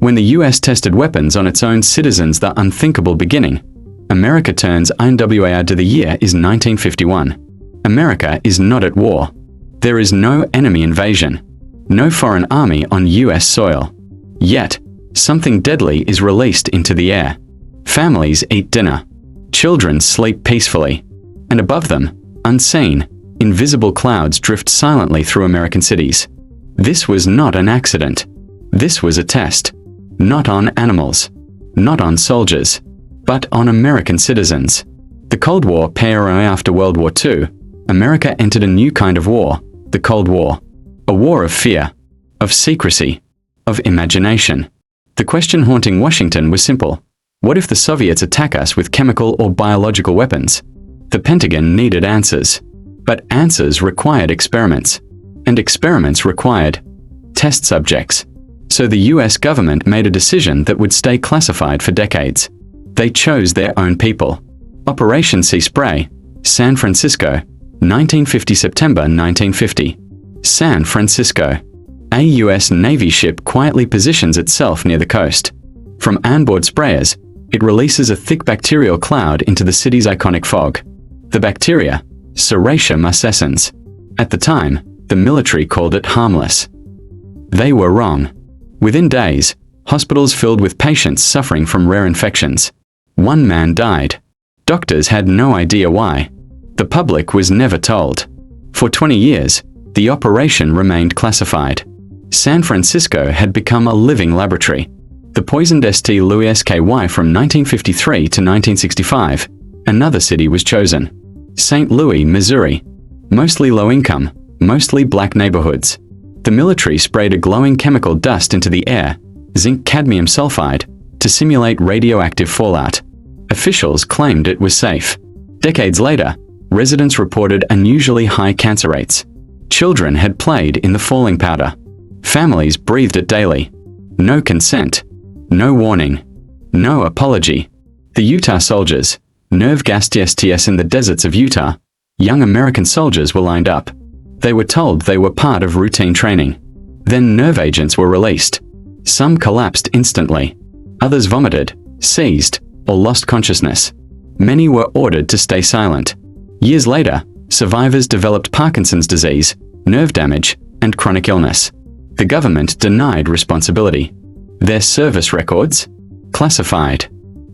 When the US tested weapons on its own citizens, the unthinkable beginning. America turns UNWAR to the year is 1951. America is not at war. There is no enemy invasion. No foreign army on US soil. Yet, something deadly is released into the air. Families eat dinner. Children sleep peacefully. And above them, unseen, invisible clouds drift silently through American cities. This was not an accident. This was a test. Not on animals. Not on soldiers. But on American citizens. The Cold War paranoia. After World War II, America entered a new kind of war, the Cold War. A war of fear, of secrecy, of imagination. The question haunting Washington was simple. What if the Soviets attack us with chemical or biological weapons? The Pentagon needed answers. But answers required experiments. And experiments required test subjects. So the US government made a decision that would stay classified for decades. They chose their own people. Operation Sea Spray, San Francisco, 1950. September 1950. San Francisco. A US Navy ship quietly positions itself near the coast. From onboard sprayers, it releases a thick bacterial cloud into the city's iconic fog. The bacteria, Serratia marcescens. At the time, the military called it harmless. They were wrong. Within days, hospitals filled with patients suffering from rare infections. One man died. Doctors had no idea why. The public was never told. For 20 years, the operation remained classified. San Francisco had become a living laboratory. The poisoned St. Louis SKY from 1953 to 1965, another city was chosen. St. Louis, Missouri. Mostly low-income, mostly black neighborhoods. The military sprayed a glowing chemical dust into the air, zinc cadmium sulfide, to simulate radioactive fallout. Officials claimed it was safe. Decades later, residents reported unusually high cancer rates. Children had played in the falling powder. Families breathed it daily. No consent. No warning. No apology. The Utah soldiers, nerve gas tests in the deserts of Utah, young American soldiers were lined up. They were told they were part of routine training. Then nerve agents were released. Some collapsed instantly. Others vomited, seized, or lost consciousness. Many were ordered to stay silent. Years later, survivors developed Parkinson's disease, nerve damage, and chronic illness. The government denied responsibility. Their service records? Classified.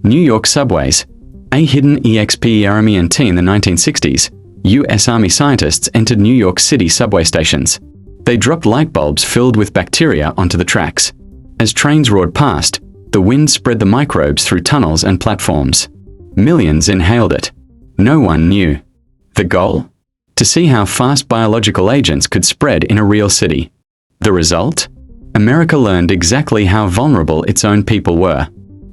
New York subways. A hidden experiment in the 1960s. U.S. Army scientists entered New York City subway stations. They dropped light bulbs filled with bacteria onto the tracks. As trains roared past, the wind spread the microbes through tunnels and platforms. Millions inhaled it. No one knew. The goal? To see how fast biological agents could spread in a real city. The result? America learned exactly how vulnerable its own people were.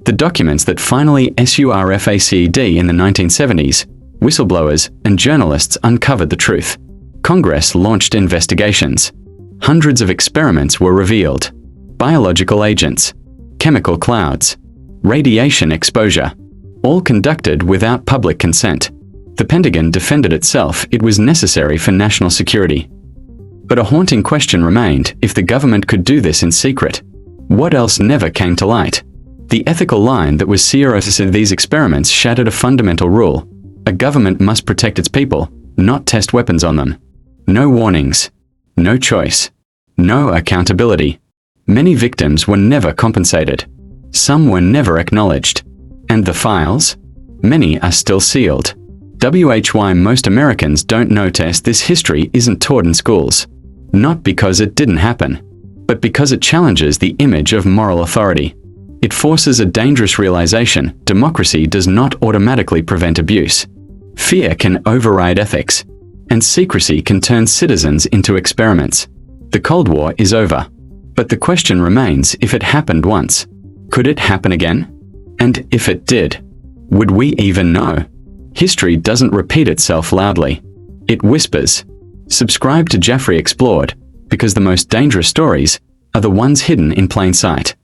The documents that finally surfaced in the 1970s, whistleblowers and journalists uncovered the truth. Congress launched investigations. Hundreds of experiments were revealed. Biological agents, chemical clouds, radiation exposure, all conducted without public consent. The Pentagon defended itself. It was necessary for national security. But a haunting question remained: if the government could do this in secret, what else never came to light? The ethical line that was seared in these experiments shattered a fundamental rule. A government must protect its people, not test weapons on them. No warnings. No choice. No accountability. Many victims were never compensated. Some were never acknowledged. And the files? Many are still sealed. Why most Americans don't notice this history isn't taught in schools. Not because it didn't happen, but because it challenges the image of moral authority. It forces a dangerous realization: democracy does not automatically prevent abuse. Fear can override ethics, and secrecy can turn citizens into experiments. The Cold War is over. But the question remains: if it happened once, could it happen again? And if it did, would we even know? History doesn't repeat itself loudly. It whispers. Subscribe to Jaffrey Explored, because the most dangerous stories are the ones hidden in plain sight.